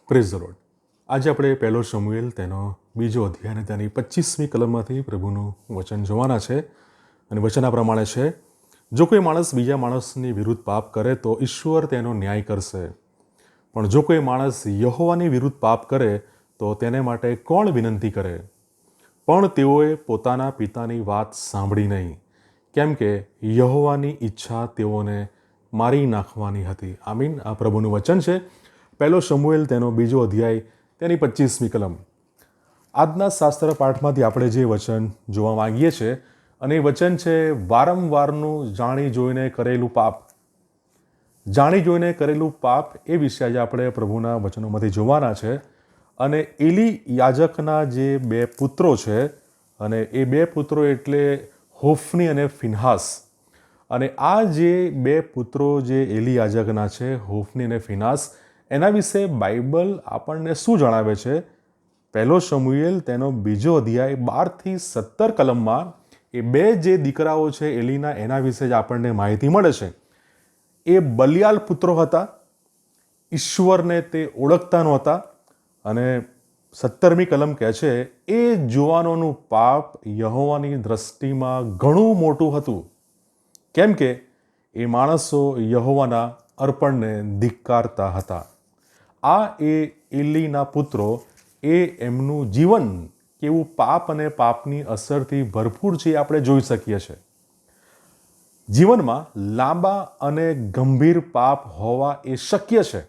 Praise the lord. આજે આપણે પહેલો શમુએલ તેનો બીજો અધ્યાય અને તેની 25મી કલમમાંથી પ્રભુનું વચન જોવાના છે. અને વચન આ પ્રમાણે છે: જો કોઈ માણસ બીજા માણસની વિરુદ્ધ પાપ કરે તો ઈશ્વર તેનો ન્યાય કરશે, પણ જો કોઈ માણસ યહોવાની વિરુદ્ધ પાપ કરે તો તેને માટે કોણ વિનંતી કરે? પણ તેઓએ પોતાના પિતાની વાત સાંભળી નહીં, કેમ કે યહોવાની ઈચ્છા તેઓને મારી નાખવાની હતી. આમીન. આ પ્રભુનું વચન છે. પહેલો શમુએલ તેનો બીજો અધ્યાય તેની 25મી કલમ. આજના શાસ્ત્ર પાઠમાંથી આપણે જે વચન જોવા માંગીએ છીએ, અને એ વચન છે વારંવારનું જાણી જોઈને કરેલું પાપ. જાણી જોઈને કરેલું પાપ એ વિશે આજે આપણે પ્રભુના વચનોમાંથી જોવાના છે. અને એલી યાજકના જે બે પુત્રો છે, અને એ બે પુત્રો એટલે હોફની અને ફિનહાસ. અને આ જે બે પુત્રો જે એલી યાજકના છે, હોફની અને ફિનહાસ, એના વિશે બાઇબલ આપણને શું જણાવે છે? પહેલો શમુએલ તેનો બીજો અધ્યાય 12 થી 17 કલમમાં એ બે જે દીકરાઓ છે એલીના, એના વિશે જ આપણને માહિતી મળે છે. એ બલિયાલ પુત્રો હતા, ઈશ્વરને તે ઓળખતા નહોતા. અને 17મી કલમ કહે છે એ જુવાનોનું પાપ યહોવાની દ્રષ્ટિમાં ઘણું મોટું હતું, કેમ કે એ માણસો યહોવાના અર્પણને ધિક્કારતા હતા. આ એ એલીના પુત્રો, એ એમનું જીવન કેવું પાપ અને પાપની અસરથી ભરપૂર છે આપણે જોઈ શકીએ છીએ. જીવનમાં લાંબા અને ગંભીર પાપ હોવા એ શક્ય છે.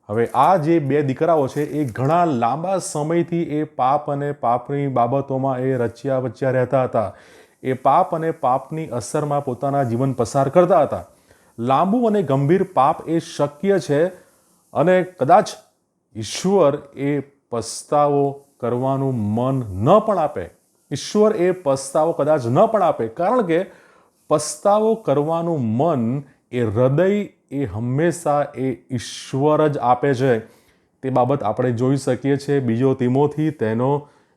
હવે આ જે બે દીકરાઓ છે એ ઘણા લાંબા સમયથી એ પાપ અને પાપની બાબતોમાં એ રચ્યા વચ્યા રહેતા હતા. એ પાપ અને પાપની અસરમાં પોતાના જીવન પસાર કરતા હતા. લાંબુ અને ગંભીર પાપ એ શક્ય છે. અને કદાચ ઈશ્વર એ પસ્તાવો કરવાનું મન ન પણ આપે. ઈશ્વર એ પસ્તાવો કદાચ ન પણ આપે, કારણ કે પસ્તાવો કરવાનું મન એ હૃદય એ હંમેશા એ ઈશ્વર જ આપે છે. તે બાબત આપણે જોઈ શકીએ છીએ બીજો તિમોથી તેનો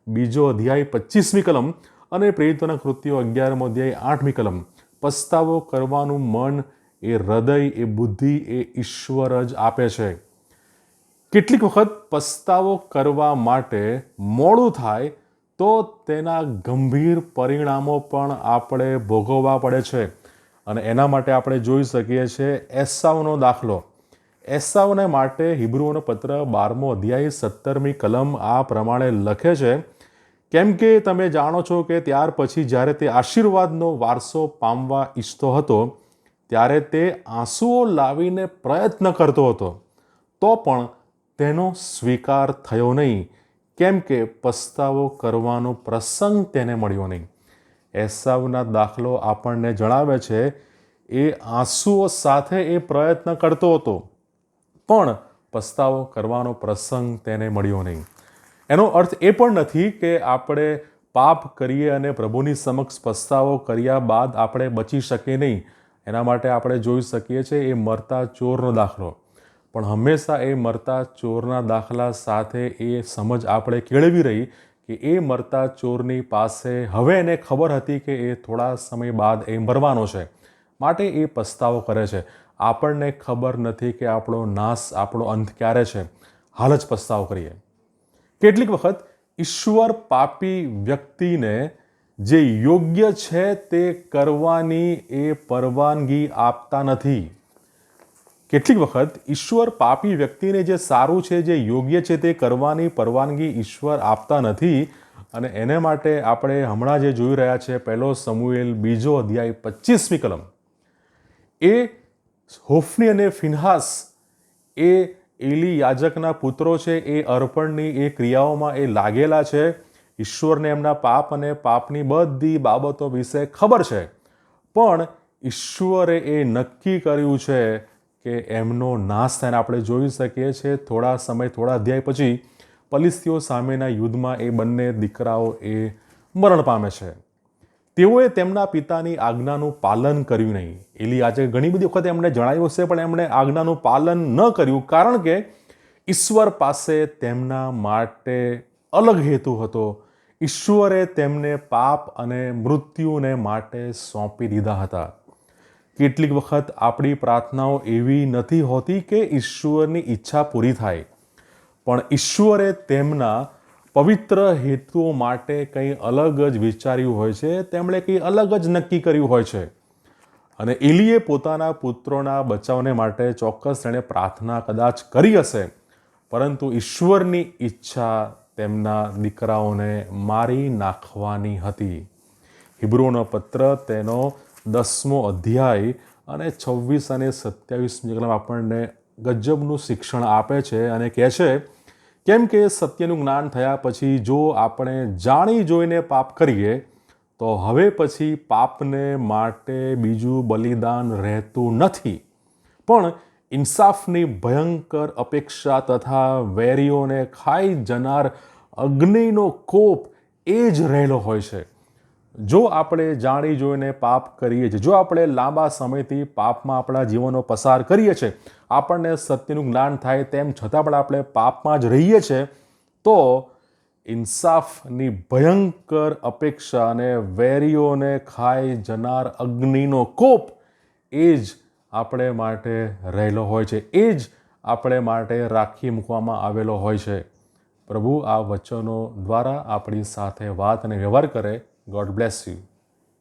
બીજો અધ્યાય 25મી કલમ અને પ્રેરિતોના કૃત્યો 11મો અધ્યાય 8મી કલમ. પસ્તાવો કરવાનું મન એ હૃદય એ બુદ્ધિ એ ઈશ્વર જ આપે છે. કેટલીક વખત પસ્તાવો કરવા માટે મોડું થાય તો તેના ગંભીર પરિણામો પણ આપણે ભોગવવા પડે છે. અને એના માટે આપણે જોઈ શકીએ છીએ એસાવનો દાખલો. એસાવને માટે હિબ્રુઓનો પત્ર 12મો અધ્યાય 17મી કલમ આ પ્રમાણે લખે છે: કેમ કે તમે જાણો છો કે ત્યાર પછી જ્યારે તે આશીર્વાદનો વારસો પામવા ઈચ્છતો હતો, ત્યારે તે આંસુઓ લાવીને પ્રયત્ન કરતો હતો, તો પણ તેનો સ્વીકાર થયો નહીં, કેમ કે પસ્તાવો કરવાનો પ્રસંગ તેને મળ્યો નહીં. એસાવના દાખલો આપણને જણાવે છે એ આંસુઓ સાથે એ પ્રયત્ન કરતો હતો, પણ પસ્તાવો કરવાનો પ્રસંગ તેને મળ્યો નહીં. એનો અર્થ એ પણ નથી કે આપણે પાપ કરીએ અને પ્રભુની સમક્ષ પસ્તાવો કર્યા બાદ આપણે બચી શકીએ નહીં. એના માટે આપણે જોઈ શકીએ છીએ એ મરતા ચોરનો દાખલો. પણ હંમેશા એ મરતા ચોરના દાખલા સાથે એ સમજ આપણે કેળવી રહી કે એ મરતા ચોરની પાસે હવે એને ખબર હતી કે એ થોડા સમય બાદ એ મરવાનો છે, માટે એ પસ્તાવો કરે છે. આપણને ખબર નથી કે આપણો નાશ, આપણો અંત ક્યારે છે, હાલ જ પસ્તાવો કરીએ. કેટલીક વખત ઈશ્વર પાપી વ્યક્તિને જે યોગ્ય છે તે કરવાની એ પરવાનગી આપતા નથી. કેટલીક વખત ઈશ્વર પાપી વ્યક્તિને જે સારું છે, જે યોગ્ય છે તે કરવાની પરવાનગી ઈશ્વર આપતા નથી. અને એને માટે આપણે હમણાં જે જોઈ રહ્યા છે પહેલો શમુએલ બીજો અધ્યાય 25મી કલમ, એ હોફની અને ફિનહાસ એ એલી યાજકના પુત્રો છે. એ અર્પણની એ ક્રિયાઓમાં એ લાગેલા છે. ઈશ્વરને એમના પાપ અને પાપની બધી બાબતો વિશે ખબર છે, પણ ઈશ્વરે એ નક્કી કર્યું છે કે એમનો નાશ થાય. આપણે જોઈ શકીએ છીએ થોડા અધ્યાય પછી ફલિસ્તીઓ સામેના યુદ્ધમાં એ બંને દીકરાઓ એ મરણ પામે છે. તેઓએ તેમના પિતાની આજ્ઞાનું પાલન કર્યું નહીં. એલી આજે ઘણી બધી વખત એમણે જણાવ્યું છે, પણ એમણે આજ્ઞાનું પાલન ન કર્યું, કારણ કે ઈશ્વર પાસે તેમના માટે અલગ હેતુ હતો. ઈશ્વરે તેમને પાપ અને મૃત્યુને માટે સોંપી દીધા હતા. કેટલીક વખત આપણી પ્રાર્થનાઓ એવી નથી હોતી કે ઈશ્વરની ઈચ્છા પૂરી થાય, પણ ઈશ્વરે તેમના પવિત્ર હેતુઓ માટે કંઈ અલગ જ વિચાર્યું હોય છે, તેમણે કંઈ અલગ જ નક્કી કર્યું હોય છે. અને એલીએ પોતાના પુત્રોના બચાવને માટે ચોક્કસ તેણે પ્રાર્થના કદાચ કરી હશે, પરંતુ ઈશ્વરની ઈચ્છા તેમના દીકરાઓને મારી નાખવાની હતી. હિબ્રુઓનો પત્ર તેનો 10મો અધ્યાય અને 26 અને 27 કલમ આપણને ગજબનું શિક્ષણ આપે છે અને કહે છે, કેમ કે સત્યનું જ્ઞાન થયા પછી જો આપણે જાણી જોઈને પાપ કરીએ તો હવે પછી પાપને માટે બીજું બલિદાન રહેતું નથી, પણ ઇન્સાફની ભયંકર અપેક્ષા તથા વેરીઓને ખાઈ જનાર અગ્નિનો કોપ એ જ રહેલો હોય છે. જો આપણે જાણી જોઈને પાપ કરીએ છીએ, જો આપણે લાંબા સમયથી પાપમાં આપણા જીવનો પસાર કરીએ છીએ, આપણને સત્યનું જ્ઞાન થાય તેમ છતાં પણ આપણે પાપમાં જ રહીએ છીએ, તો ઇન્સાફની ભયંકર અપેક્ષા અને વેરીઓને ખાઈ જનાર અગ્નિનો કોપ એ જ આપણે માટે રહેલો હોય છે, એ જ આપણે માટે રાખી મૂકવામાં આવેલો હોય છે. પ્રભુ આ વચનો દ્વારા આપણી સાથે વાત અને વ્યવહાર કરે. God bless you.